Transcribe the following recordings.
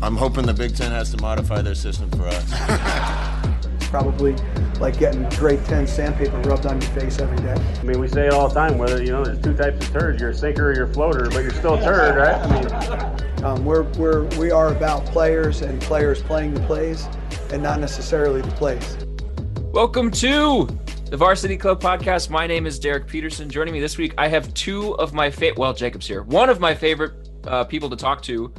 I'm hoping the Big Ten has to modify their system for us. Probably like getting grade 10 sandpaper rubbed on your face every day. I mean, we say it all the time, whether, there's two types of turds. You're a sinker or you're a floater, but you're still a turd, right? I mean, we are about players and players playing the plays and not necessarily the plays. Welcome to the Varsity Club podcast. My name is Derek Peterson. Joining me this week, I have two of my Jacob's here. One of my favorite people to talk to,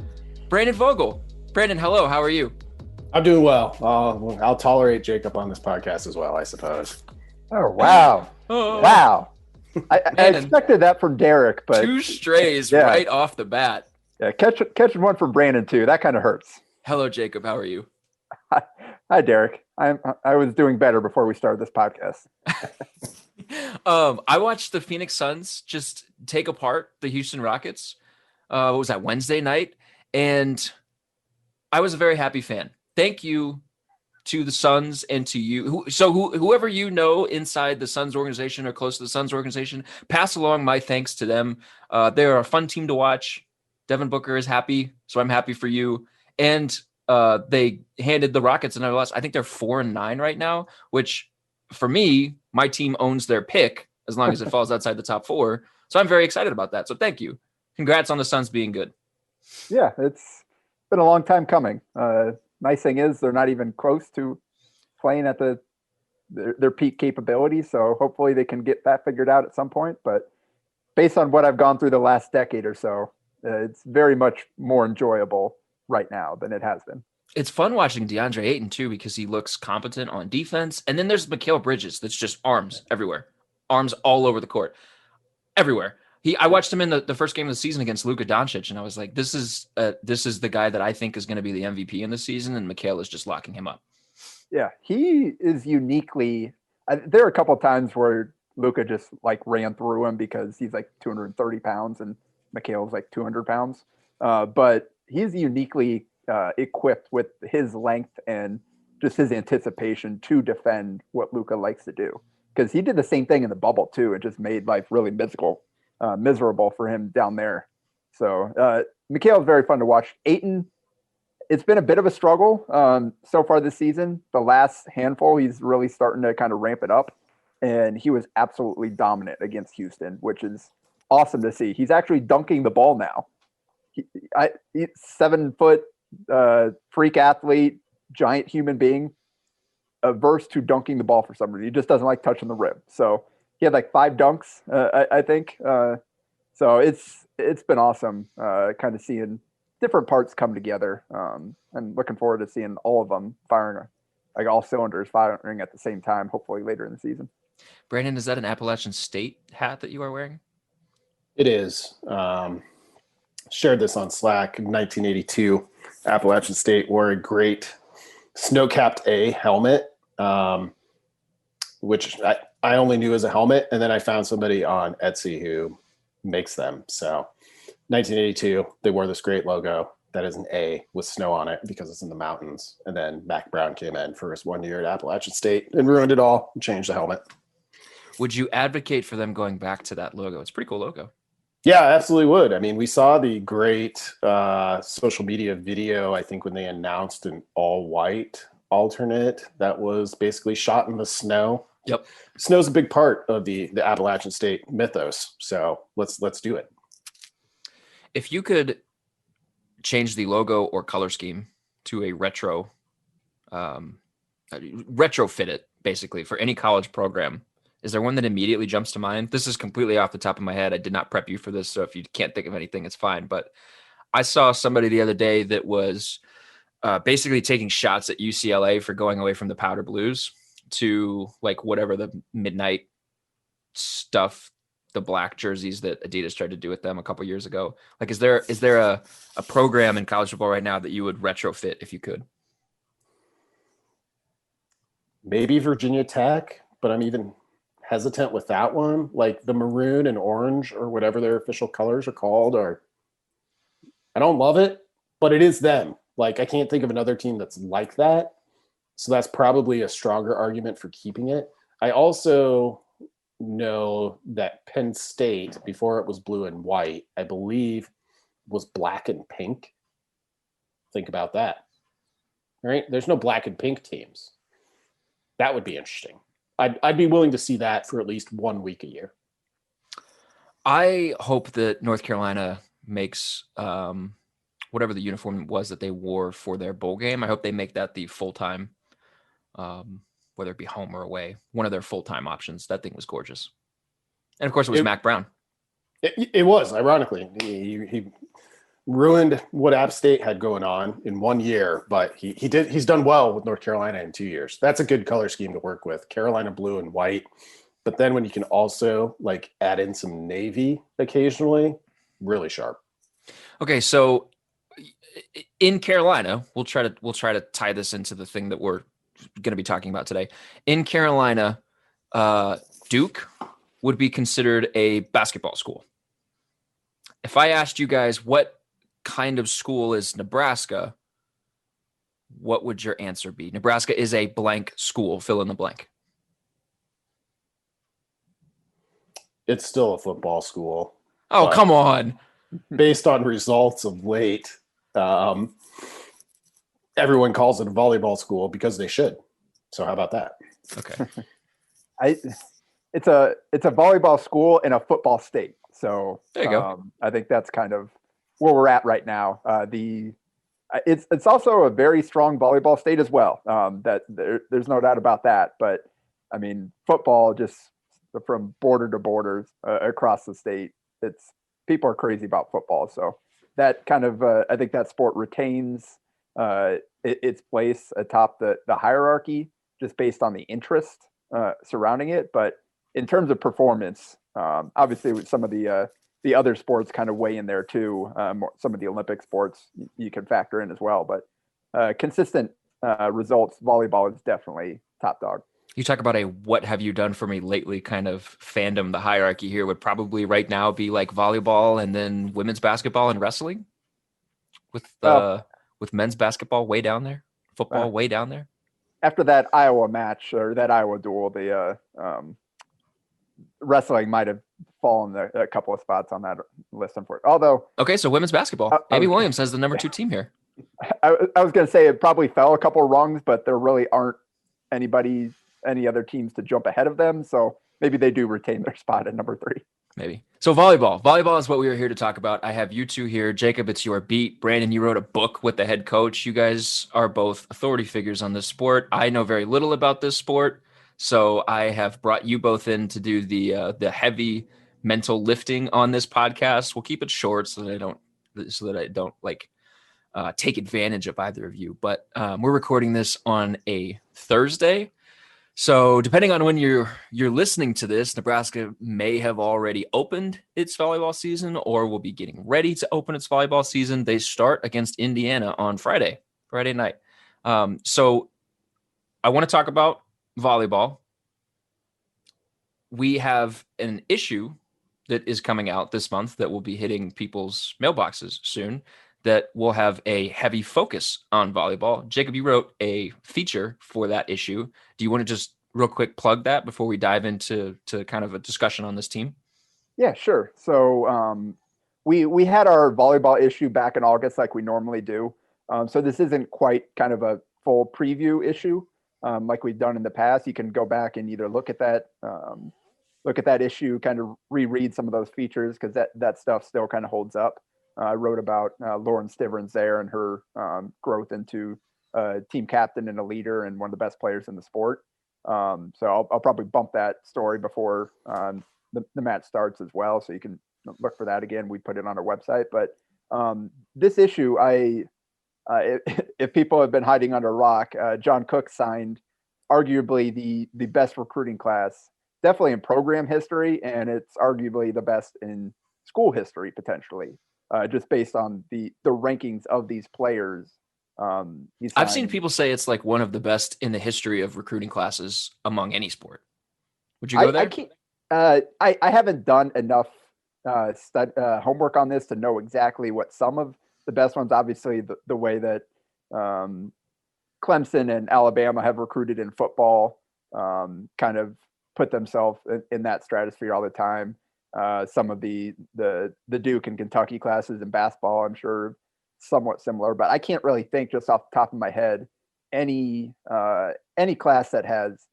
Brandon Vogel. Brandon, hello. How are you? I'm doing well. I'll tolerate Jacob on this podcast as well, I suppose. Oh, wow. Wow. I expected that from Derek, but two strays right off the bat. Yeah, catching one from Brandon too. That kind of hurts. Hello, Jacob. How are you? Hi, Derek. I was doing better before we started this podcast. I watched the Phoenix Suns just take apart the Houston Rockets. What was that, Wednesday night? And I was a very happy fan. Thank you to the Suns and to you. Whoever you know inside the Suns organization or close to the Suns organization, pass along my thanks to them. They're a fun team to watch. Devin Booker is happy, so I'm happy for you. And they handed the Rockets another loss. I think they're 4-9 right now, which for me, my team owns their pick as long as it falls outside the top four. So I'm very excited about that. So thank you. Congrats on the Suns being good. Yeah, it's been a long time coming. Nice thing is they're not even close to playing at their peak capabilities. So hopefully they can get that figured out at some point. But based on what I've gone through the last decade or so, it's very much more enjoyable right now than it has been. It's fun watching DeAndre Ayton too, because he looks competent on defense. And then there's Mikal Bridges. That's just arms everywhere, arms all over the court, everywhere. I watched him in the first game of the season against Luka Doncic, and I was like, this is the guy that I think is going to be the MVP in this season, and Mikal is just locking him up. Yeah, he is uniquely. There are a couple of times where Luka just like ran through him because he's like 230 pounds and Mikal is like 200 pounds. But he's uniquely equipped with his length and just his anticipation to defend what Luka likes to do. Because he did the same thing in the bubble too. It just made life really miserable for him down there. So Mikal is very fun to watch. Ayton, it's been a bit of a struggle so far this season. The last handful, he's really starting to kind of ramp it up. And he was absolutely dominant against Houston, which is awesome to see. He's actually dunking the ball now. He's 7 foot freak athlete, giant human being, averse to dunking the ball for some reason. He just doesn't like touching the rim. So he had like 5 dunks, I think. So it's been awesome kind of seeing different parts come together, and looking forward to seeing all of them firing, like all cylinders firing at the same time, hopefully later in the season. Brandon, is that an Appalachian State hat that you are wearing? It is. Shared this on Slack in 1982. Appalachian State wore a great snow-capped A helmet, which I only knew as a helmet, and then I found somebody on Etsy who makes them. So 1982, they wore this great logo that is an A with snow on it because it's in the mountains. And then Mac Brown came in for his 1 year at Appalachian State and ruined it all and changed the helmet. Would you advocate for them going back to that logo? It's a pretty cool logo. Yeah, I absolutely would. I mean, we saw the great social media video, I think, when they announced an all-white alternate that was basically shot in the snow. Yep. Snow's a big part of the Appalachian State mythos. So let's do it. If you could change the logo or color scheme to a retrofit it basically for any college program, is there one that immediately jumps to mind? This is completely off the top of my head. I did not prep you for this, so if you can't think of anything, it's fine. But I saw somebody the other day that was basically taking shots at UCLA for going away from the powder blues to like whatever the midnight stuff, the black jerseys that Adidas tried to do with them a couple years ago. Like, is there a program in college football right now that you would retrofit if you could? Maybe Virginia Tech, but I'm even hesitant with that one. Like the maroon and orange or whatever their official colors are called, or I don't love it, but it is them. Like I can't think of another team that's like that. So that's probably a stronger argument for keeping it. I also know that Penn State, before it was blue and white, I believe was black and pink. Think about that. Right? There's no black and pink teams. That would be interesting. I'd be willing to see that for at least 1 week a year. I hope that North Carolina makes whatever the uniform was that they wore for their bowl game. I hope they make that the full-time, whether it be home or away, one of their full-time options. That thing was gorgeous. And of course, it was Mac Brown. It was, ironically. He ruined what App State had going on in 1 year, but he's done well with North Carolina in 2 years. That's a good color scheme to work with. Carolina blue and white. But then when you can also like add in some navy occasionally, really sharp. Okay, so in Carolina, we'll try to tie this into the thing that we're going to be talking about today. In Carolina, Duke would be considered a basketball school. If I asked you guys what kind of school is Nebraska, what would your answer be? Nebraska is a blank school. Fill in the blank. It's still a football school. Oh, come on. Based on results of late, everyone calls it a volleyball school because they should. So how about that? Okay. It's a volleyball school in a football state. So there you go. I think that's kind of where we're at right now. It's also a very strong volleyball state as well. There's no doubt about that. But I mean, football just from border to border across the state, people are crazy about football. So that kind of I think that sport retains its place atop the hierarchy just based on the interest surrounding it. But in terms of performance, obviously with some of the other sports kind of weigh in there too. Some of the Olympic sports you can factor in as well. But consistent results, volleyball is definitely top dog. You talk about a what have you done for me lately kind of fandom. The hierarchy here would probably right now be like volleyball and then women's basketball and wrestling with men's basketball way down there, football way down there. After that Iowa match or that Iowa duel, the wrestling might have fallen a couple of spots on that list. Unfortunately, although okay, so women's basketball. Amy Williams has the number 2 team here. I was going to say it probably fell a couple of rungs, but there really aren't any other teams to jump ahead of them. So maybe they do retain their spot at number 3. Maybe. So volleyball is what we are here to talk about. I have you two here. Jacob, it's your beat. Brandon, you wrote a book with the head coach. You guys are both authority figures on this sport. I know very little about this sport. So I have brought you both in to do the heavy mental lifting on this podcast. We'll keep it short so that I don't like take advantage of either of you. But we're recording this on a Thursday. So depending on when you're listening to this, Nebraska may have already opened its volleyball season or will be getting ready to open its volleyball season. They start against Indiana on Friday night. So I want to talk about volleyball. We have an issue that is coming out this month that will be hitting people's mailboxes soon that will have a heavy focus on volleyball. Jacob, you wrote a feature for that issue. Do you want to just real quick plug that before we dive into kind of a discussion on this team? Yeah, sure. So we had our volleyball issue back in August like we normally do. So this isn't quite kind of a full preview issue like we've done in the past. You can go back and either look at that issue, kind of reread some of those features because that stuff still kind of holds up. I wrote about Lauren Stivrins there and her growth into team captain and a leader and one of the best players in the sport. So I'll probably bump that story before the match starts as well. So you can look for that again. We put it on our website. But this issue, if people have been hiding under a rock, John Cook signed arguably the best recruiting class, definitely in program history, and it's arguably the best in school history potentially. Just based on the rankings of these players. I've seen people say it's like one of the best in the history of recruiting classes among any sport. Would you go there? I haven't done enough homework on this to know exactly what some of the best ones, obviously the way that Clemson and Alabama have recruited in football kind of put themselves in that stratosphere all the time. Some of the Duke and Kentucky classes in basketball, I'm sure, somewhat similar, but I can't really think just off the top of my head any class that has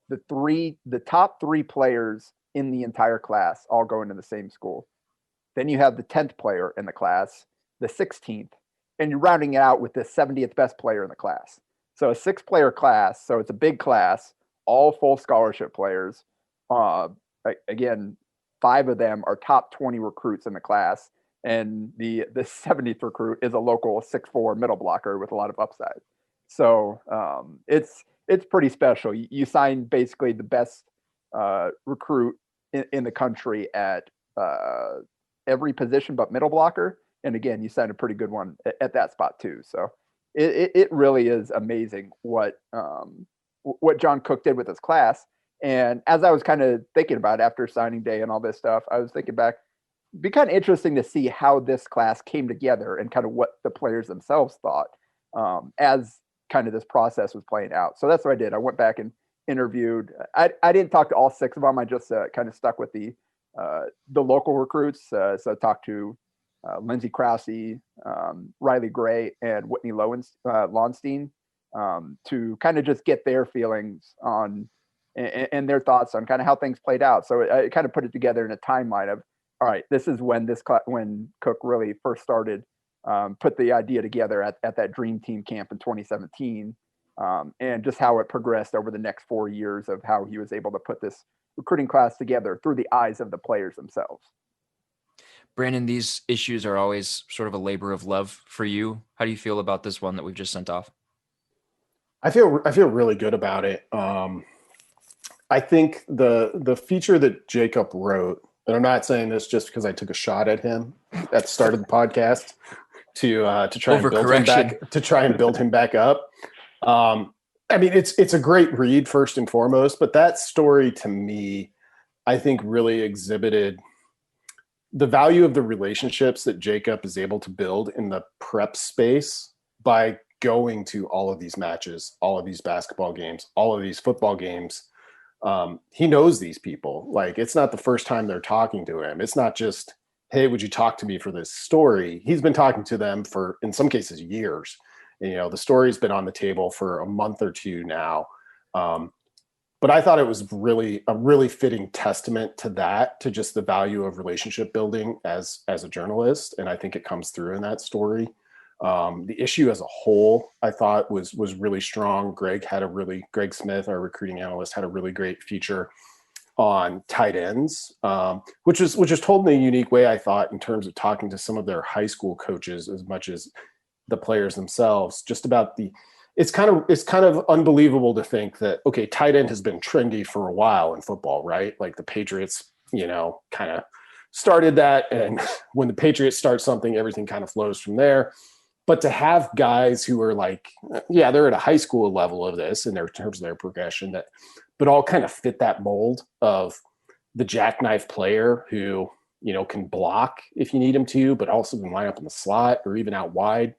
the top 3 players in the entire class all going to the same school. Then you have the 10th player in the class, the 16th, and you're rounding it out with the 70th best player in the class. So a 6-player class. So it's a big class, all full scholarship players. Again, 5 of them are top 20 recruits in the class. And the 70th recruit is a local 6'4" middle blocker with a lot of upside. So it's pretty special. You sign basically the best recruit in the country at every position but middle blocker. And again, you signed a pretty good one at that spot too. So it really is amazing what John Cook did with his class. And as I was kind of thinking about it after signing day and all this stuff, I was thinking back, it'd be kind of interesting to see how this class came together and kind of what the players themselves thought as kind of this process was playing out. So that's what I did. I went back and interviewed. I didn't talk to all 6 of them. I just kind of stuck with the local recruits. So I talked to Lindsey Krause, Riley Gray, and Whitney Launstein to kind of just get their feelings on and their thoughts on kind of how things played out. So I kind of put it together in a timeline of, all right, this is when when Cook really first started, put the idea together at that Dream Team camp in 2017, and just how it progressed over the next 4 years of how he was able to put this recruiting class together through the eyes of the players themselves. Brandon, these issues are always sort of a labor of love for you. How do you feel about this one that we've just sent off? I feel really good about it. I think the feature that Jacob wrote, and I'm not saying this just because I took a shot at him at the start of the podcast to try and build him back up. I mean, it's a great read first and foremost, but that story to me, I think really exhibited the value of the relationships that Jacob is able to build in the prep space by going to all of these matches, all of these basketball games, all of these football games. He knows these people. Like, it's not the first time they're talking to him. It's not just, hey, would you talk to me for this story? He's been talking to them for, in some cases, years. And, you know, the story's been on the table for a month or two now. But I thought it was really a really fitting testament to that, to just the value of relationship building as a journalist. And I think it comes through in that story. The issue as a whole, I thought was really strong. Greg Smith, our recruiting analyst, had a really great feature on tight ends, which is told in a unique way, I thought, in terms of talking to some of their high school coaches as much as the players themselves, just about it's kind of unbelievable to think that, okay, tight end has been trendy for a while in football, right? Like the Patriots, you know, kind of started that. And when the Patriots start something, everything kind of flows from there. But to have guys who are like, yeah, they're at a high school level of this in terms of their progression, but all kind of fit that mold of the jackknife player who, you know, can block if you need him to, but also can line up in the slot or even out wide.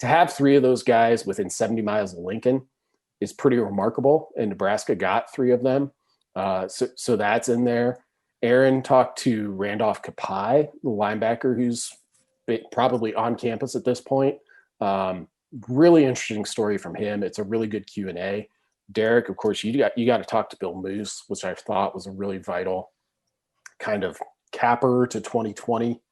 To have 3 of those guys within 70 miles of Lincoln is pretty remarkable. And Nebraska got 3 of them. So that's in there. Aaron talked to Randolph Kapai, the linebacker who's probably on campus at this point. Really interesting story from him. It's a really good Q&A. Derek, of course, you got to talk to Bill Moose, which I thought was a really vital kind of capper to 2020,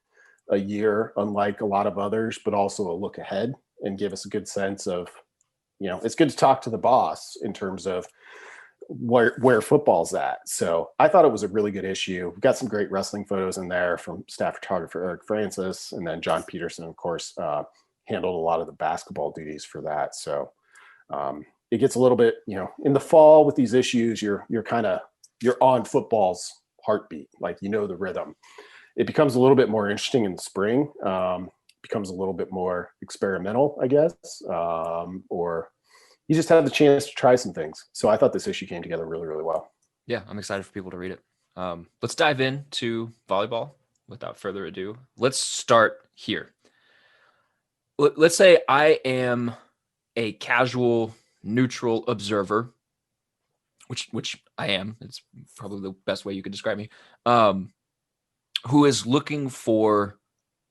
a year unlike a lot of others, but also a look ahead and give us a good sense of, you know, it's good to talk to the boss in terms of where football's at. So I thought it was a really good issue. We've got some great wrestling photos in there from staff photographer Eric Francis, and then John Peterson, of course, handled a lot of the basketball duties for that. So it gets a little bit, you know, in the fall with these issues, you're on football's heartbeat, like, you know, the rhythm. It becomes a little bit more interesting in the spring, becomes a little bit more experimental, I guess, or you just have the chance to try some things. So I thought this issue came together really, really well. Yeah, I'm excited for people to read it. Let's dive into volleyball without further ado. Let's start here. Let's say I am a casual, neutral observer, which I am. It's probably the best way you could describe me, who is looking for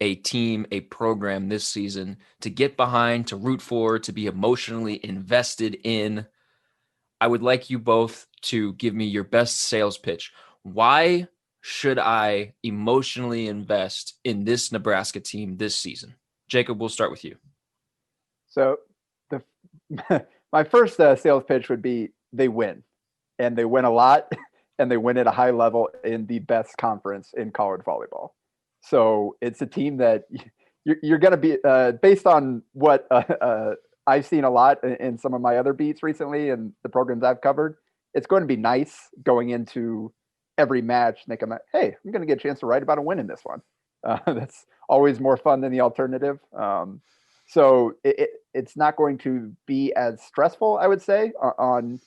a team, a program this season to get behind, to root for, to be emotionally invested in. I would like you both to give me your best sales pitch. Why should I emotionally invest in this Nebraska team this season? Jacob, we'll start with you. So my first sales pitch would be they win, and they win a lot, and they win at a high level in the best conference in college volleyball. So it's a team that you're going to be, based on what I've seen a lot in some of my other beats recently and the programs I've covered, it's going to be nice going into every match thinking that, hey, I'm going to get a chance to write about a win in this one. That's always more fun than the alternative. So it's not going to be as stressful, I would say, on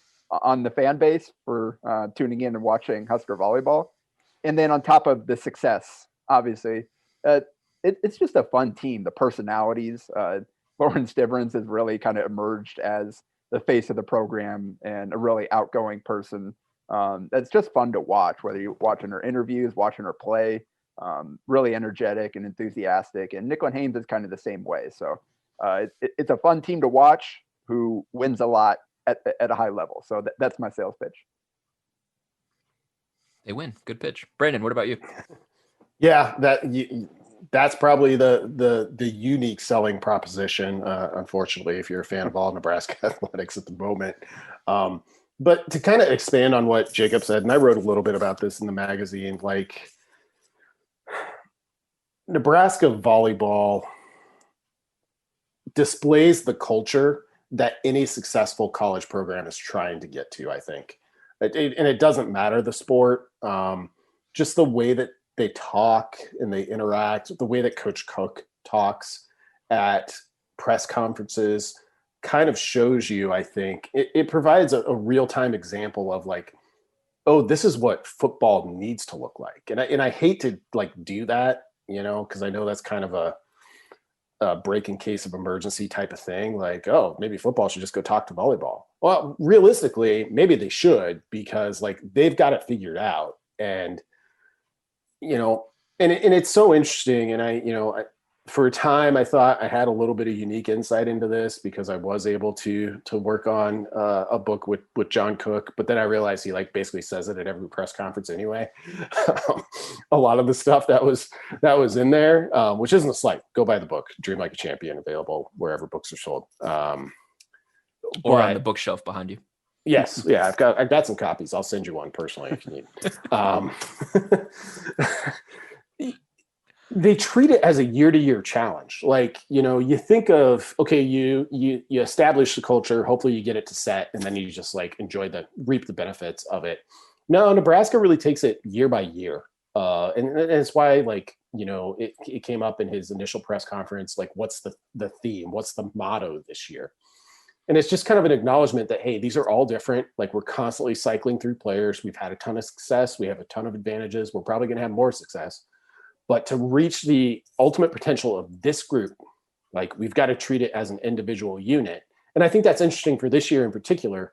the fan base for tuning in and watching Husker volleyball. And then on top of the success, obviously, it's just a fun team. The personalities, Lauren Stivrins has really kind of emerged as the face of the program and a really outgoing person. That's just fun to watch, whether you're watching her interviews, watching her play, really energetic and enthusiastic. And Nicole Haynes is kind of the same way. So it's a fun team to watch who wins a lot at a high level. So that's my sales pitch. They win. Good pitch. Brandon, what about you? Yeah, that's probably the unique selling proposition, unfortunately, if you're a fan of all Nebraska athletics at the moment. But to kind of expand on what Jacob said, and I wrote a little bit about this in the magazine, like Nebraska volleyball displays the culture that any successful college program is trying to get to, I think. And it doesn't matter the sport, just the way that they talk and they interact, the way that Coach Cook talks at press conferences kind of shows you, I think, it provides a real-time example of like, oh, this is what football needs to look like. And I hate to like do that, because I know that's kind of a break in case of emergency type of thing. Like, oh, maybe football should just go talk to volleyball. Well, realistically, maybe they should, because like they've got it figured out. And and it's so interesting. And for a time, I thought I had a little bit of unique insight into this because I was able to work on a book with John Cook, but then I realized he like basically says it at every press conference anyway. A lot of the stuff that was in there, which isn't a slight. Go buy the book, Dream Like a Champion, available wherever books are sold. Or on the bookshelf behind you. Yes. Yeah. I've got some copies. I'll send you one personally if you need. They treat it as a year-to-year challenge. Like, you think of, okay, you establish the culture, hopefully you get it to set, and then you just like reap the benefits of it. No, Nebraska really takes it year by year. And it's why, like, it came up in his initial press conference, like, what's the theme? What's the motto this year? And it's just kind of an acknowledgement that, hey, these are all different. Like, we're constantly cycling through players. We've had a ton of success. We have a ton of advantages. We're probably going to have more success. But to reach the ultimate potential of this group, like, we've got to treat it as an individual unit. And I think that's interesting for this year in particular,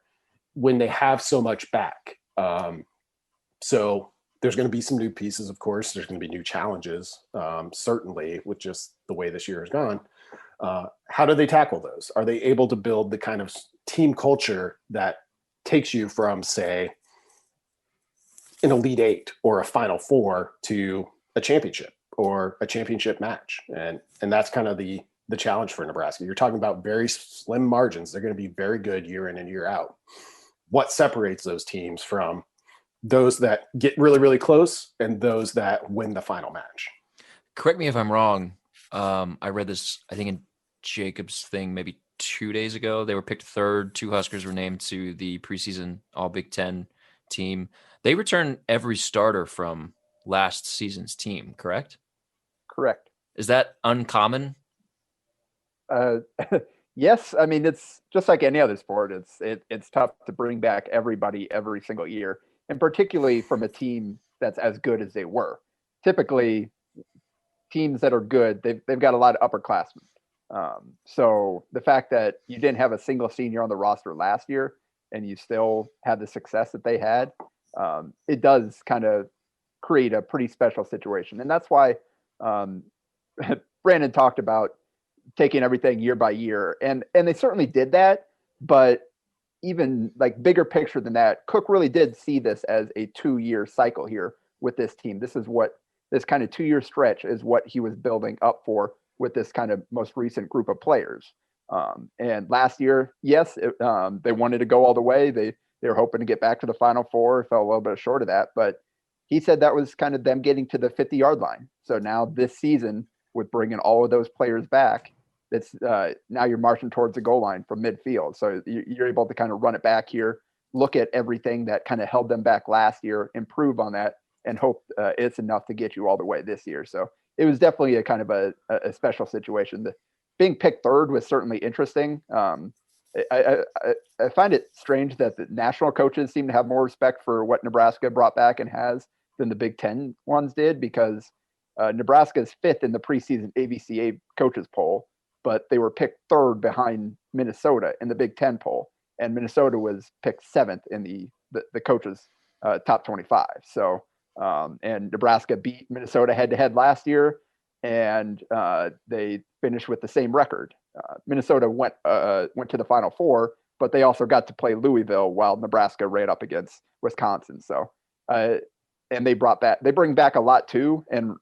when they have so much back. So there's going to be some new pieces, of course. There's going to be new challenges, certainly, with just the way this year has gone. How do they tackle those? Are they able to build the kind of team culture that takes you from, say, an Elite Eight or a Final Four to a championship or a championship match? And that's kind of the challenge for Nebraska. You're talking about very slim margins. They're going to be very good year in and year out. What separates those teams from those that get really, really close and those that win the final match? Correct me if I'm wrong. I read this, I think, in Jacob's thing maybe 2 days ago. They were picked third. 2 Huskers were named to the preseason All Big Ten team. They return every starter from last season's team, correct? Correct. Is that uncommon? Yes. I mean, it's just like any other sport. It's tough to bring back everybody every single year, and particularly from a team that's as good as they were. Typically, teams that are good, they've got a lot of upperclassmen. So the fact that you didn't have a single senior on the roster last year and you still had the success that they had, it does kind of create a pretty special situation. And that's why Brandon talked about taking everything year by year, and they certainly did that. But even like bigger picture than that, Cook really did see this as a 2-year cycle here with this team. This is what this kind of 2-year stretch is what he was building up for with this kind of most recent group of players. And last year, yes, they wanted to go all the way. They were hoping to get back to the Final Four, fell a little bit short of that, but he said that was kind of them getting to the 50-yard line. So now this season, with bringing all of those players back, it's now you're marching towards the goal line from midfield. So you're able to kind of run it back here, look at everything that kind of held them back last year, improve on that, and hope it's enough to get you all the way this year. So it was definitely a kind of a special situation. Being picked third was certainly interesting. I find it strange that the national coaches seem to have more respect for what Nebraska brought back and has than the Big Ten ones did, because Nebraska is 5th in the preseason AVCA coaches poll, but they were picked 3rd behind Minnesota in the Big Ten poll, and Minnesota was picked 7th in the coaches top 25. So and Nebraska beat Minnesota head-to-head last year, and they finished with the same record. Minnesota went to the Final Four, but they also got to play Louisville while Nebraska ran up against Wisconsin. So, and they bring back a lot too, and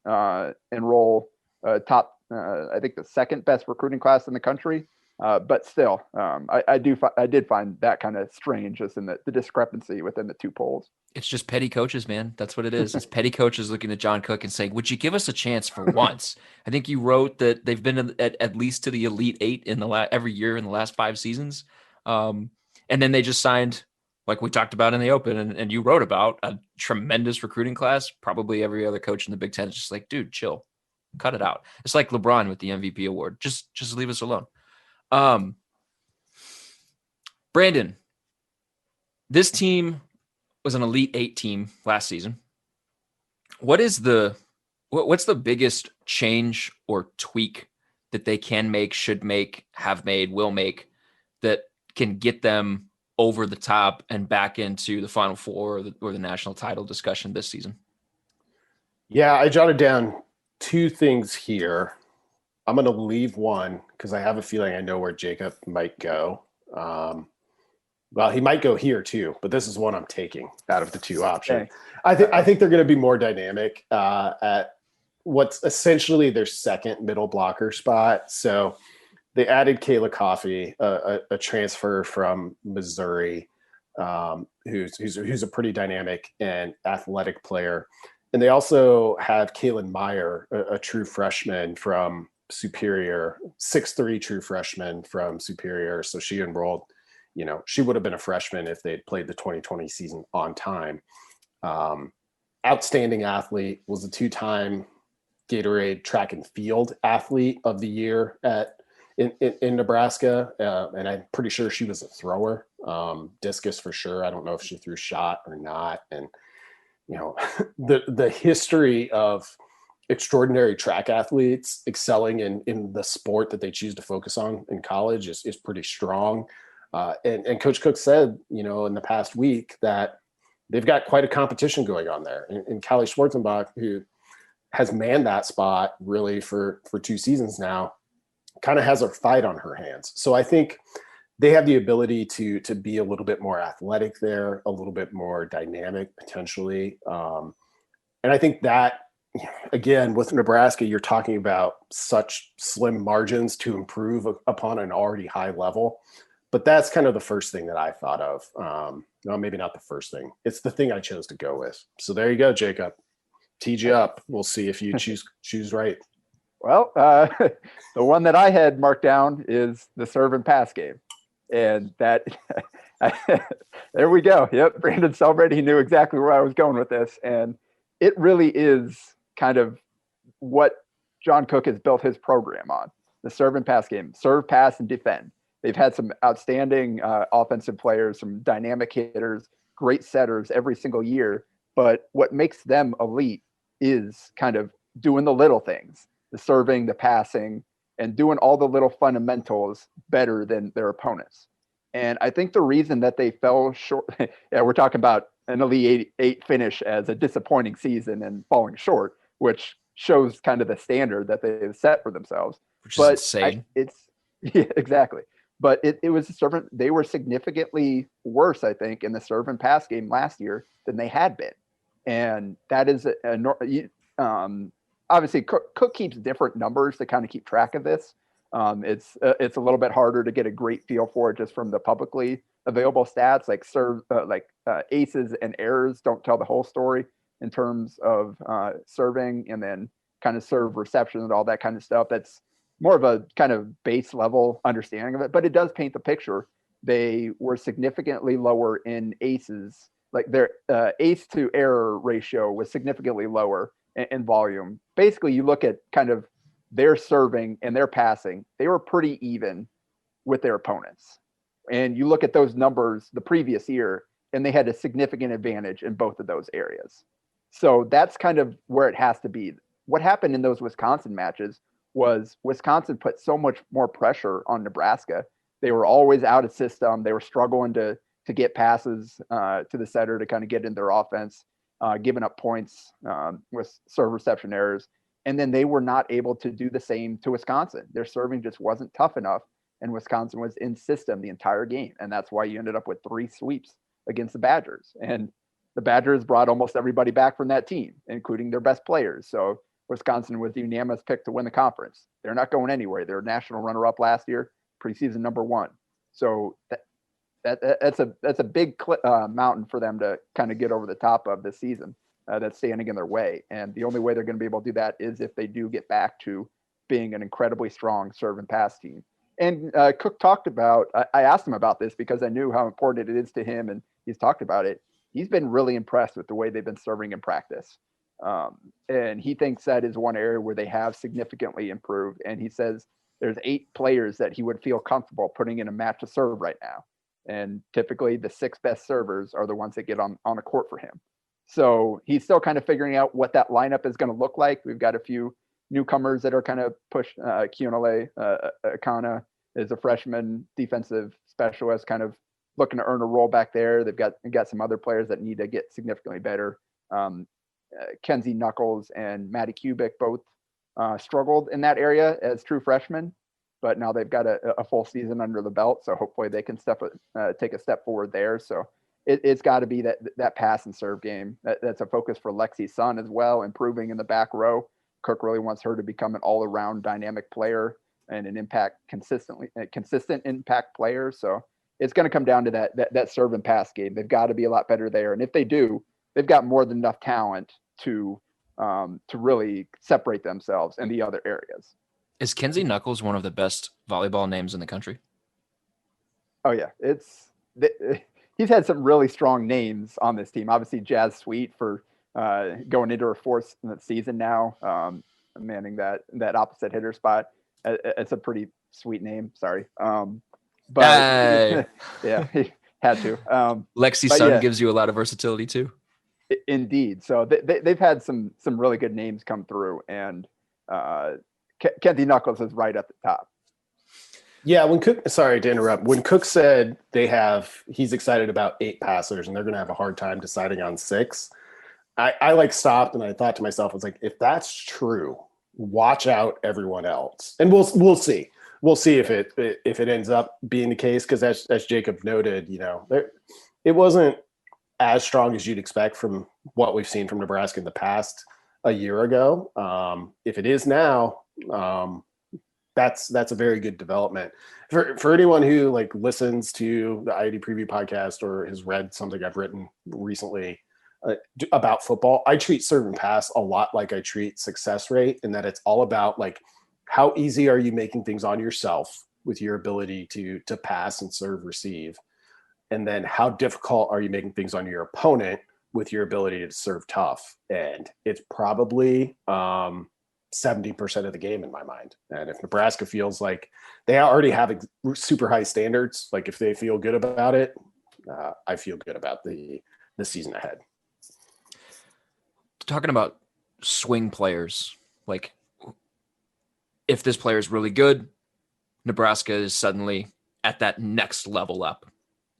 enroll top, I think the 2nd best recruiting class in the country. But still, I did find that kind of strange, just in the discrepancy within the 2 polls. It's just petty coaches, man. That's what it is. It's petty coaches looking at John Cook and saying, would you give us a chance for once? I think you wrote that they've been at least to the Elite 8 in every year in the last 5 seasons. And then they just signed, like we talked about in the open, and you wrote about, a tremendous recruiting class. Probably every other coach in the Big Ten is just like, dude, chill, cut it out. It's like LeBron with the MVP award. Just leave us alone. Brandon, this team was an Elite 8 team last season. What's the biggest change or tweak that they can make, should make, have made, will make, that can get them over the top and back into the Final Four or the national title discussion this season? Yeah, I jotted down 2 things here. I'm going to leave one because I have a feeling I know where Jacob might go. Well, he might go here too, but this is one I'm taking out of the 2 options. Okay. I think they're going to be more dynamic at what's essentially their 2nd middle blocker spot. So they added Kayla Coffey, a transfer from Missouri, who's a pretty dynamic and athletic player. And they also have Kaylin Meyer, a true freshman from Superior, 6'3" true freshman from Superior. So she enrolled, she would have been a freshman if they'd played the 2020 season on time. Outstanding athlete, was a 2-time Gatorade track and field athlete of the year in Nebraska. And I'm pretty sure she was a thrower, discus for sure. I don't know if she threw shot or not. And, the history of extraordinary track athletes excelling in the sport that they choose to focus on in college is pretty strong. And Coach Cook said, in the past week, that they've got quite a competition going on there. And Callie Schwarzenbach, who has manned that spot really for 2 seasons now, kind of has a fight on her hands. So I think they have the ability to be a little bit more athletic there, a little bit more dynamic potentially. And I think that, again, with Nebraska, you're talking about such slim margins to improve upon an already high level. But that's kind of the first thing that I thought of. No, maybe not the first thing. It's the thing I chose to go with. So there you go, Jacob. Teed you up. We'll see if you choose right. Well, the one that I had marked down is the serve and pass game. And that, there we go. Yep, Brandon celebrated. He knew exactly where I was going with this. And it really is kind of what John Cook has built his program on, the serve and pass game. Serve, pass, and defend. They've had some outstanding offensive players, some dynamic hitters, great setters every single year. But what makes them elite is kind of doing the little things, the serving, the passing, and doing all the little fundamentals better than their opponents. And I think the reason that they fell short, yeah, we're talking about an Elite 8 finish as a disappointing season and falling short, which shows kind of the standard that they've set for themselves. Which is But insane. Yeah, exactly. But it was they were significantly worse, I think, in the serve and pass game last year than they had been. And that is obviously Cook keeps different numbers to kind of keep track of this. It's a little bit harder to get a great feel for it just from the publicly available stats, like aces and errors don't tell the whole story in terms of serving and then kind of serve reception and all that kind of stuff. That's more of a kind of base level understanding of it, but it does paint the picture. They were significantly lower in aces, like their ace to error ratio was significantly lower in volume. Basically, you look at kind of their serving and their passing, they were pretty even with their opponents. And you look at those numbers the previous year, and they had a significant advantage in both of those areas. So that's kind of where it has to be. What happened in those Wisconsin matches was Wisconsin put so much more pressure on Nebraska. They were always out of system. They were struggling to get passes to the setter to kind of get in their offense, giving up points with serve reception errors. And then they were not able to do the same to Wisconsin. Their serving just wasn't tough enough, and Wisconsin was in system the entire game. And that's why you ended up with 3 sweeps against the Badgers. And the Badgers brought almost everybody back from that team, including their best players. So Wisconsin was the unanimous pick to win the conference. They're not going anywhere. They're a national runner-up last year, preseason number 1. So that's a big mountain for them to kind of get over the top of this season that's standing in their way. And the only way they're going to be able to do that is if they do get back to being an incredibly strong serve and pass team. And Cook talked about, I asked him about this because I knew how important it is to him, and he's talked about it. He's been really impressed with the way they've been serving in practice. And he thinks that is one area where they have significantly improved. And he says there's 8 players that he would feel comfortable putting in a match to serve right now. And typically the 6 best servers are the ones that get on the court for him. So he's still kind of figuring out what that lineup is going to look like. We've got a few newcomers that are kind of pushed. Kionale Akana is a freshman defensive specialist, kind of looking to earn a role back there. They've got some other players that need to get significantly better. Kinsey Knuckles and Maddie Kubik both struggled in that area as true freshmen, but now they've got a full season under the belt. So hopefully they can take a step forward there. So it's got to be that pass and serve game. That's a focus for Lexie Sun as well, improving in the back row. Cook really wants her to become an all-around dynamic player and an consistent impact player. So it's going to come down to that serve and pass game. They've got to be a lot better there. And if they do, they've got more than enough talent to really separate themselves in the other areas. Is Kinsey Knuckles one of the best volleyball names in the country? Oh yeah, he's had some really strong names on this team. Obviously, Jazz Sweet for going into her 4th season now, manning that opposite hitter spot. It's a pretty sweet name. Sorry, but hey. Yeah, he had to. Lexie Sun gives you a lot of versatility too. Indeed. So they've had some really good names come through, and Kinsey Knuckles is right at the top. Yeah, sorry to interrupt. When Cook said he's excited about 8 passers and they're going to have a hard time deciding on 6, I stopped and I thought to myself, I was like, if that's true, watch out everyone else. And we'll see. We'll see if it ends up being the case, because as Jacob noted, it wasn't as strong as you'd expect from what we've seen from Nebraska in the past a year ago. If it is now, that's a very good development for anyone who listens to the IUD Preview podcast or has read something I've written recently about football. I treat serve and pass a lot like I treat success rate, in that it's all about how easy are you making things on yourself with your ability to pass and serve, receive, and then how difficult are you making things on your opponent with your ability to serve tough. And it's probably 70% of the game in my mind. And if Nebraska feels like they already have super high standards, if they feel good about it, I feel good about the season ahead. Talking about swing players, if this player is really good, Nebraska is suddenly at that next level up,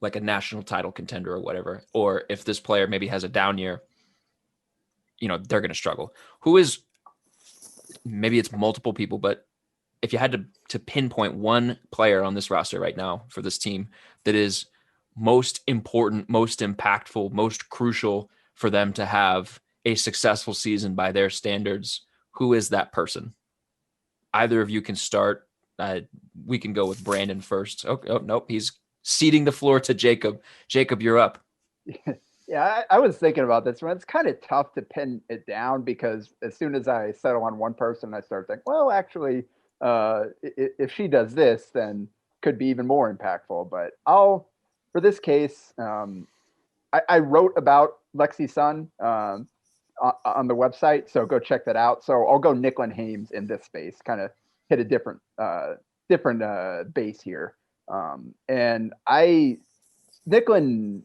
like a national title contender or whatever. Or if this player maybe has a down year, they're going to struggle. Who is maybe it's multiple people, but if you had to pinpoint one player on this roster right now for this team that is most important, most impactful, most crucial for them to have a successful season by their standards, who is that person? Either of you can start. We can go with Brandon first. Oh, nope. He's ceding the floor to Jacob. Jacob, you're up. Yeah, I was thinking about this one. It's kind of tough to pin it down because as soon as I settle on one person, I start thinking, well, actually, if she does this, then could be even more impactful. But for this case, I wrote about Lexie Sun on the website, so go check that out. So I'll go Nicklin Hames in this space, kind of hit a different base here. And Nicklin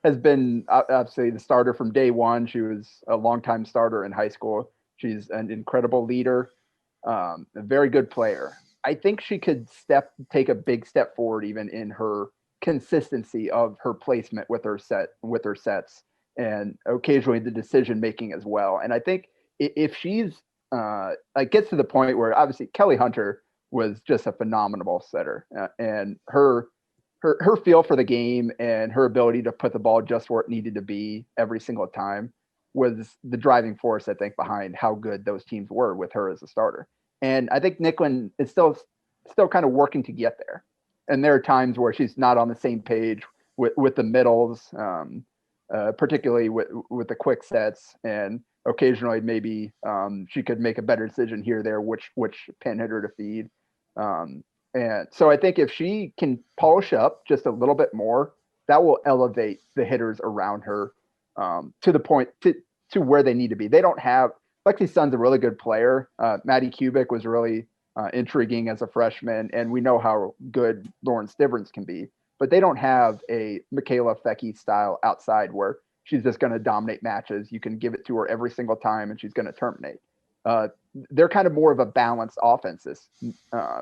has been obviously the starter from day one. She was a longtime starter in high school. She's an incredible leader, a very good player. I think she could take a big step forward even in her consistency of her placement with her sets, and occasionally the decision making as well. And I think if she's gets to the point where obviously Kelly Hunter was just a phenomenal setter, and her feel for the game and her ability to put the ball just where it needed to be every single time was the driving force, I think, behind how good those teams were with her as a starter. And I think Nicklin is still kind of working to get there. And there are times where she's not on the same page with the middles, particularly with the quick sets. And occasionally maybe she could make a better decision here or there, which pin hitter to feed. And so I think if she can polish up just a little bit more, that will elevate the hitters around her to the point to where they need to be. They don't have Lexie Sun's a really good player. Maddie Kubik was really intriguing as a freshman, and we know how good Lauren Stivrins can be. But they don't have a Michaela Fecky style outside where she's just going to dominate matches. You can give it to her every single time, and she's going to terminate. They're kind of more of a balanced offenses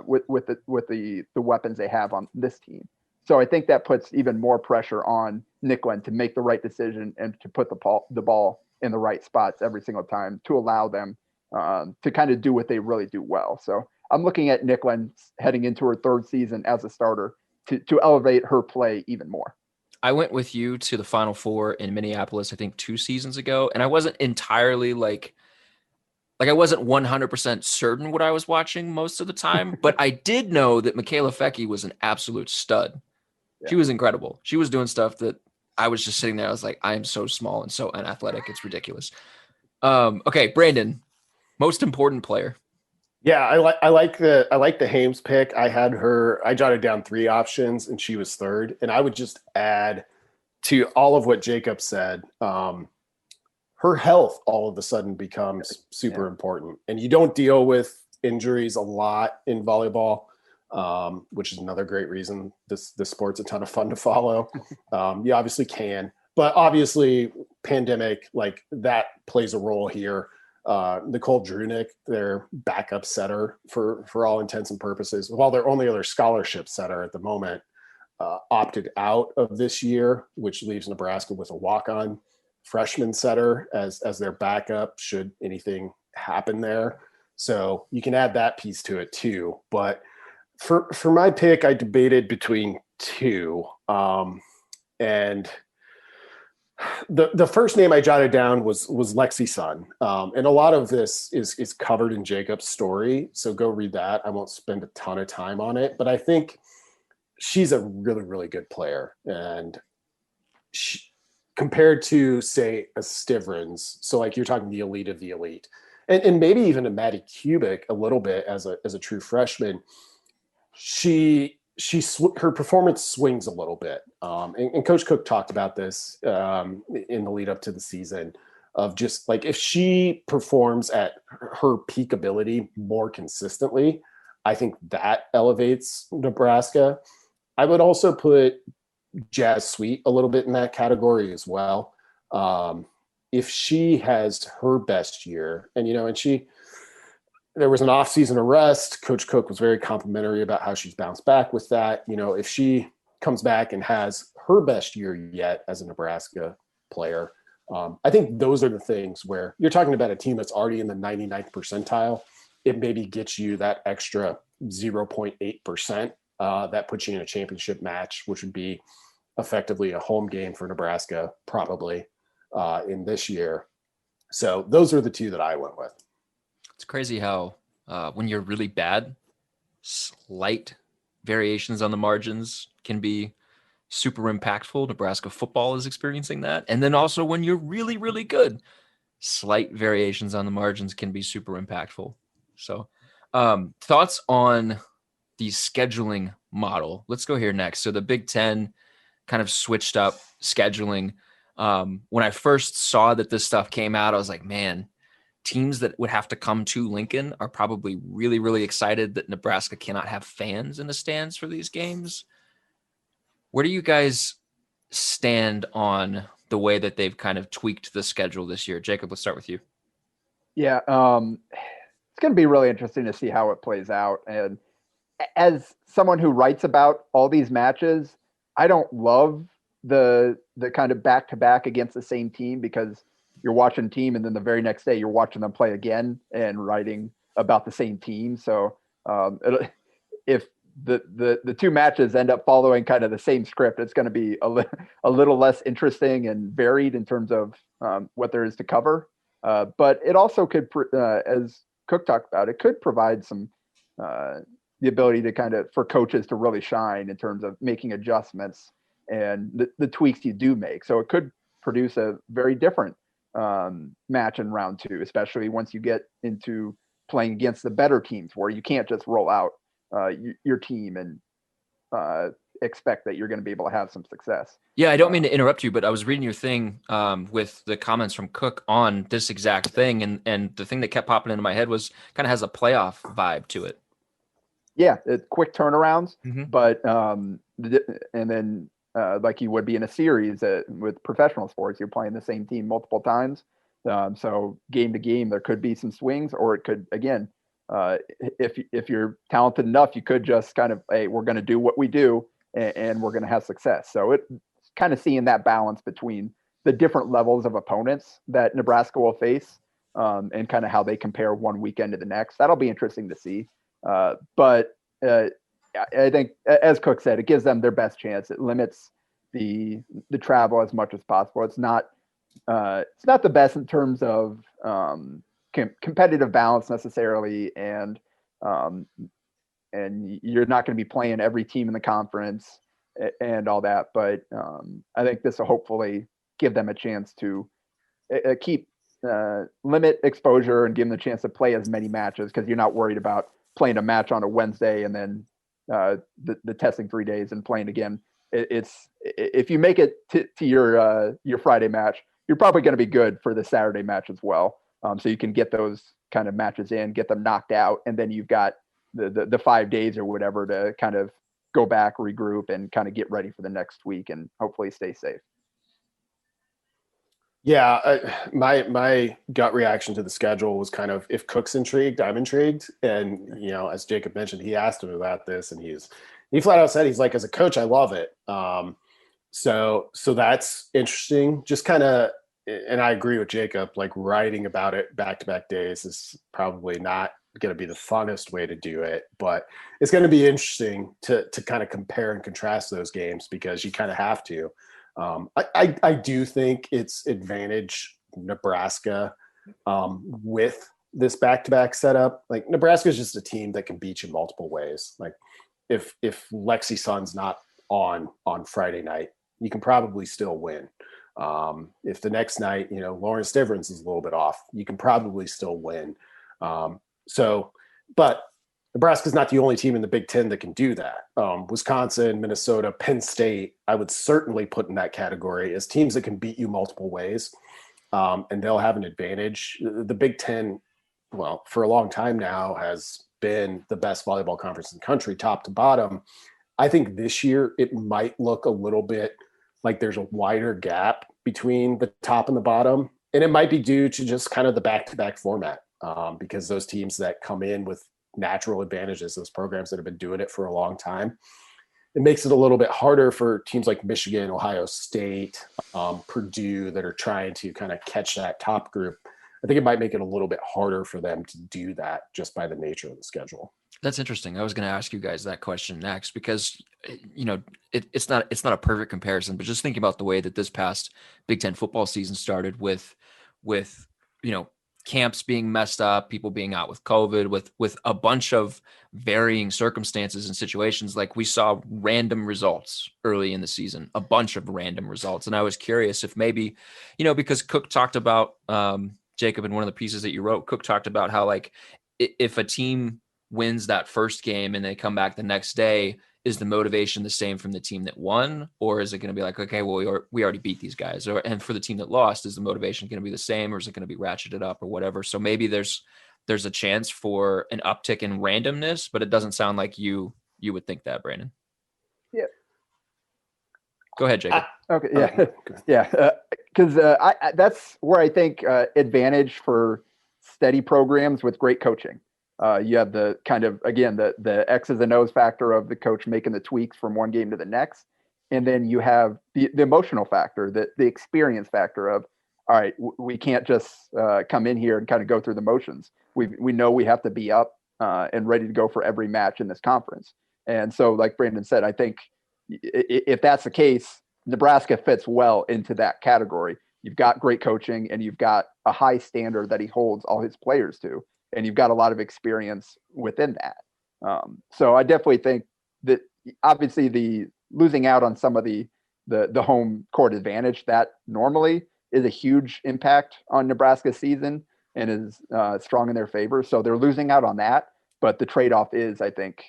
with the weapons they have on this team. So I think that puts even more pressure on Nicklin to make the right decision and to put the ball in the right spots every single time to allow them to kind of do what they really do well. So I'm looking at Nicklin heading into her third season as a starter to elevate her play even more. I went with you to the Final Four in Minneapolis, I think 2 seasons ago, and I wasn't entirely like I wasn't 100% certain what I was watching most of the time, but I did know that Michaela Fecky was an absolute stud. Yeah. She was incredible. She was doing stuff that I was just sitting there. I was like, I am so small and so unathletic. It's ridiculous. Okay, Brandon, most important player. Yeah, I like the Hames pick. I jotted down 3 options and she was third. And I would just add to all of what Jacob said. Her health all of a sudden becomes super important. And you don't deal with injuries a lot in volleyball, which is another great reason this sport's a ton of fun to follow. You obviously can, but obviously pandemic, like that plays a role here. Nicole Drewnick, their backup setter for all intents and purposes, while their only other scholarship setter at the moment, opted out of this year, which leaves Nebraska with a walk-on freshman setter as their backup should anything happen there. So you can add that piece to it too. But for my pick, I debated between 2. And the first name I jotted down was Lexie Sun. And a lot of this is covered in Jacob's story. So go read that. I won't spend a ton of time on it, but I think she's a really, really good player. And compared to, say, a Stivrins, so like you're talking the elite of the elite, and maybe even a Maddie Kubik a little bit as a true freshman, her performance swings a little bit. And Coach Cook talked about this in the lead up to the season of just like if she performs at her peak ability more consistently, I think that elevates Nebraska. I would also put Jazz Sweet a little bit in that category as well. If she has her best year, and there was an off-season arrest, Coach Cook was very complimentary about how she's bounced back with that. If she comes back and has her best year yet as a Nebraska player, I think those are the things where you're talking about a team that's already in the 99th percentile. It maybe gets you that extra 0.8% that puts you in a championship match, which would be effectively a home game for Nebraska, probably in this year. So those are the two that I went with. It's crazy how when you're really bad, slight variations on the margins can be super impactful. Nebraska football is experiencing that. And then also when you're really, really good, slight variations on the margins can be super impactful. So thoughts on the scheduling model. Let's go here next. So the Big Ten kind of switched up scheduling. When I first saw that this stuff came out, I was like, man, teams that would have to come to Lincoln are probably really, really excited that Nebraska cannot have fans in the stands for these games. Where do you guys stand on the way that they've kind of tweaked the schedule this year? Jacob, let's start with you. Yeah, it's going to be really interesting to see how it plays out. And as someone who writes about all these matches, I don't love the kind of back-to-back against the same team, because you're watching team and then the very next day you're watching them play again and writing about the same team. So if the two matches end up following kind of the same script, it's going to be a little less interesting and varied in terms of what there is to cover. But it also could, as Cook talked about, it could provide some the ability to kind of for coaches to really shine in terms of making adjustments and the tweaks you do make. So it could produce a very different match in round two, especially once you get into playing against the better teams where you can't just roll out your team and expect that you're going to be able to have some success. Yeah, I don't mean to interrupt you, but I was reading your thing with the comments from Cook on this exact thing, and the thing that kept popping into my head was kind of has a playoff vibe to it. Yeah, it's quick turnarounds, Mm-hmm. but and then like you would be in a series with professional sports, you're playing the same team multiple times. So game to game, there could be some swings, or it could, again, if you're talented enough, you could just kind of, hey, we're going to do what we do and we're going to have success. So it's kind of seeing that balance between the different levels of opponents that Nebraska will face and kind of how they compare one weekend to the next. That'll be interesting to see. But I think, as Cook said, it gives them their best chance. It limits the travel as much as possible. It's not the best in terms of competitive balance necessarily, and you're not going to be playing every team in the conference and all that. But I think this will hopefully give them a chance to keep limit exposure and give them a chance to play as many matches, because you're not worried about playing a match on a Wednesday and then the testing 3 days and playing again. It's if you make it to your Friday match, you're probably going to be good for the Saturday match as well. So you can get those kind of matches in, get them knocked out, and then you've got the 5 days or whatever to kind of go back, regroup, and kind of get ready for the next week and hopefully stay safe. Yeah, my gut reaction to the schedule was kind of, if Cook's intrigued, I'm intrigued. And, as Jacob mentioned, he asked him about this, and he flat out said, he's like, as a coach, I love it. So that's interesting. Just kind of, and I agree with Jacob, like writing about it back-to-back days is probably not going to be the funnest way to do it, but it's going to be interesting to kind of compare and contrast those games, because you kind of have to. I do think it's advantage Nebraska with this back-to-back setup. Like, Nebraska is just a team that can beat you multiple ways. Like, if Lexie Sun's not on Friday night, you can probably still win. If the next night, Lawrence Stivrins is a little bit off, you can probably still win. But Nebraska's not the only team in the Big Ten that can do that. Wisconsin, Minnesota, Penn State, I would certainly put in that category as teams that can beat you multiple ways, and they'll have an advantage. The Big Ten, well, for a long time now, has been the best volleyball conference in the country, top to bottom. I think this year it might look a little bit like there's a wider gap between the top and the bottom, and it might be due to just kind of the back-to-back format, because those teams that come in with natural advantages, those programs that have been doing it for a long time, it makes it a little bit harder for teams like Michigan, Ohio State, Purdue that are trying to kind of catch that top group. I think it might make it a little bit harder for them to do that just by the nature of the schedule. That's interesting. I was going to ask you guys that question next because, it's not a perfect comparison, but just thinking about the way that this past Big Ten football season started with, camps being messed up, people being out with COVID, with a bunch of varying circumstances and situations. Like we saw random results early in the season, a bunch of random results. And I was curious if maybe, because Cook talked about, Jacob, in one of the pieces that you wrote, Cook talked about how like if a team wins that first game and they come back the next day, is the motivation the same from the team that won? Or is it going to be like, okay, well, we already beat these guys? And for the team that lost, is the motivation going to be the same, or is it going to be ratcheted up or whatever? So maybe there's a chance for an uptick in randomness, but it doesn't sound like you would think that, Brandon. Yeah. Go ahead, Jacob. Okay. Yeah. Yeah. Because that's where I think advantage for steady programs with great coaching. You have the kind of, again, the X's and O's factor of the coach making the tweaks from one game to the next. And then you have the emotional factor, the experience factor of, all right, we can't just come in here and kind of go through the motions. We know we have to be up and ready to go for every match in this conference. And so, like Brandon said, I think if that's the case, Nebraska fits well into that category. You've got great coaching and you've got a high standard that he holds all his players to. And you've got a lot of experience within that. So I definitely think that obviously the losing out on some of the home court advantage, that normally is a huge impact on Nebraska's season and is strong in their favor. So they're losing out on that. But the trade-off is, I think,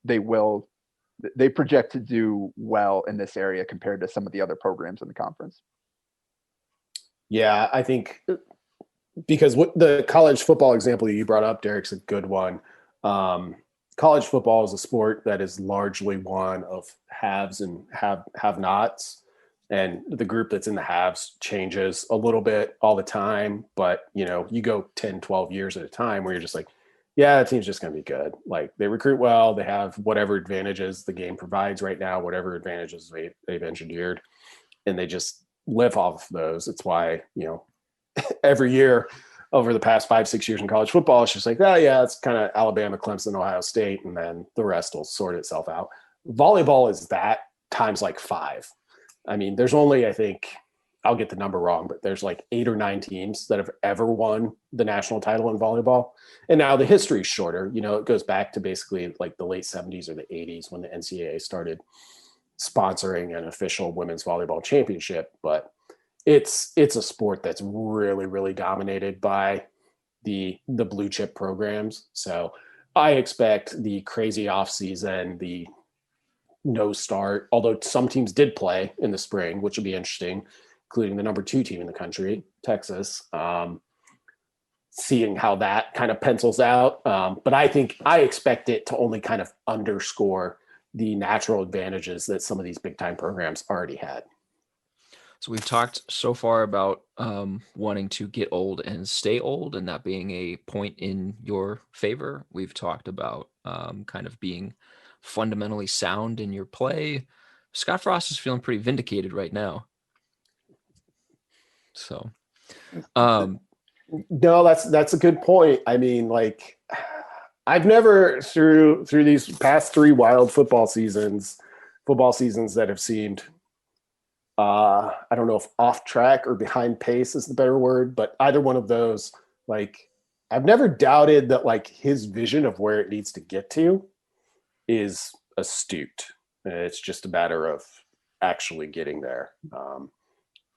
they project to do well in this area compared to some of the other programs in the conference. Yeah, I think because what the college football example you brought up, Derek's a good one. College football is a sport that is largely one of haves and have-nots. And the group that's in the haves changes a little bit all the time. But, you go 10, 12 years at a time where you're just like, yeah, the team's just going to be good. Like they recruit well. They have whatever advantages the game provides right now, whatever advantages they've engineered, and they just live off of those. It's why, every year over the past 5-6 years in college football, it's just like, oh yeah, it's kind of Alabama, Clemson, Ohio State, and then the rest will sort itself out. Volleyball is that times like 5. I mean, there's only, I think, I'll get the number wrong, but there's like 8 or 9 teams that have ever won the national title in volleyball. And now the history is shorter. It goes back to basically like the late 70s or the 80s when the NCAA started sponsoring an official women's volleyball championship. But it's a sport that's really, really dominated by the blue chip programs. So I expect the crazy offseason, the no start, although some teams did play in the spring, which would be interesting, including the number 2 team in the country, Texas, seeing how that kind of pencils out. But I expect it to only kind of underscore the natural advantages that some of these big time programs already had. So we've talked so far about wanting to get old and stay old and that being a point in your favor. We've talked about kind of being fundamentally sound in your play. Scott Frost is feeling pretty vindicated right now. So, no, that's a good point. I mean, like I've never through these past 3 wild football seasons that have seemed, I don't know if off track or behind pace is the better word, but either one of those, like I've never doubted that like his vision of where it needs to get to is astute. It's just a matter of actually getting there,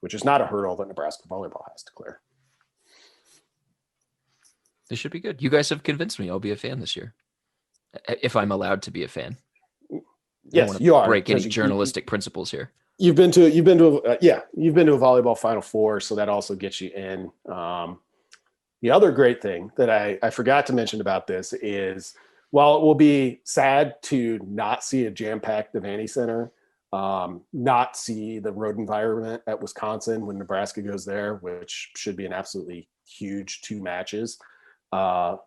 which is not a hurdle that Nebraska volleyball has to clear. This should be good. You guys have convinced me I'll be a fan this year, if I'm allowed to be a fan. Yes, you are. Break any journalistic principles here. You've been to a volleyball Final Four, so that also gets you in. The other great thing that I forgot to mention about this is, while it will be sad to not see a jam-packed Devaney Center, not see the road environment at Wisconsin when Nebraska goes there, which should be an absolutely huge 2 matches. The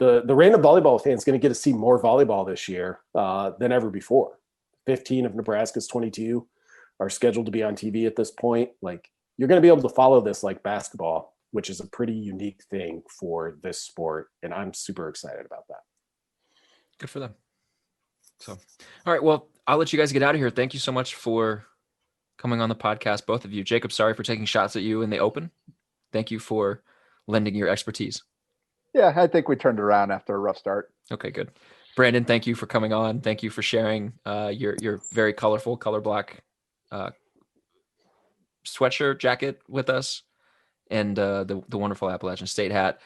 random volleyball fan is going to get to see more volleyball this year than ever before. 15 of Nebraska's 22 are scheduled to be on TV at this point. Like, you're going to be able to follow this like basketball, which is a pretty unique thing for this sport. And I'm super excited about that. Good for them. So, all right, well, I'll let you guys get out of here. Thank you so much for coming on the podcast, both of you. Jacob, sorry for taking shots at you in the open. Thank you for lending your expertise. Yeah, I think we turned around after a rough start. Okay, good. Brandon, thank you for coming on. Thank you for sharing your very colorful color black sweatshirt jacket with us, and the wonderful Appalachian State hat.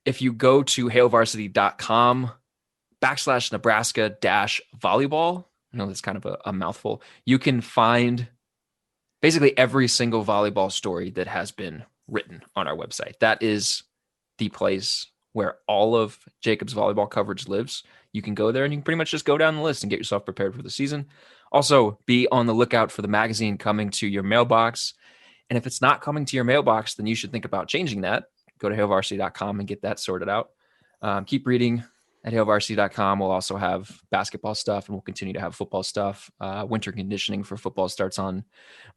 If you go to hailvarsity.com/Nebraska-volleyball, I know that's kind of a mouthful, you can find basically every single volleyball story that has been written on our website. That is the place where all of Jacob's volleyball coverage lives. You can go there and you can pretty much just go down the list and get yourself prepared for the season. Also, be on the lookout for the magazine coming to your mailbox. And if it's not coming to your mailbox, then you should think about changing that. Go to hailvarsity.com and get that sorted out. Keep reading at hailvarsity.com. We'll also have basketball stuff, and we'll continue to have football stuff. Winter conditioning for football starts on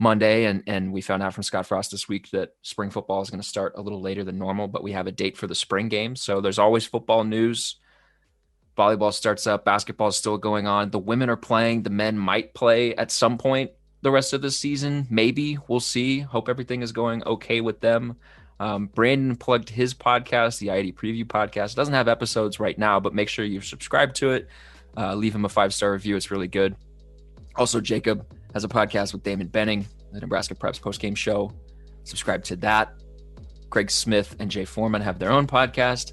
Monday, and we found out from Scott Frost this week that spring football is going to start a little later than normal, but we have a date for the spring game. So there's always football news. Volleyball starts up. Basketball is still going on. The women are playing. The men might play at some point the rest of the season. Maybe. We'll see. Hope everything is going okay with them. Brandon plugged his podcast, the IED Preview Podcast. It doesn't have episodes right now, but make sure you subscribe to it. Leave him a 5-star review. It's really good. Also, Jacob has a podcast with Damon Benning, the Nebraska Preps postgame show. Subscribe to that. Craig Smith and Jay Foreman have their own podcast.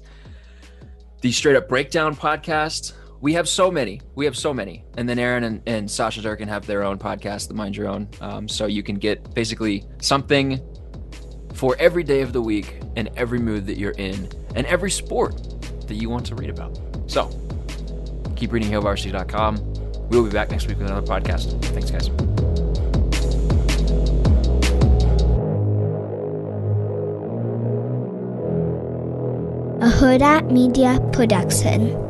The Straight Up Breakdown podcast. We have so many. And then Aaron and Sasha Durkin have their own podcast, the Mind Your Own. So you can get basically something for every day of the week and every mood that you're in and every sport that you want to read about. So keep reading hailvarsity.com. We'll be back next week with another podcast. Thanks, guys. A Hurrdat Media Production.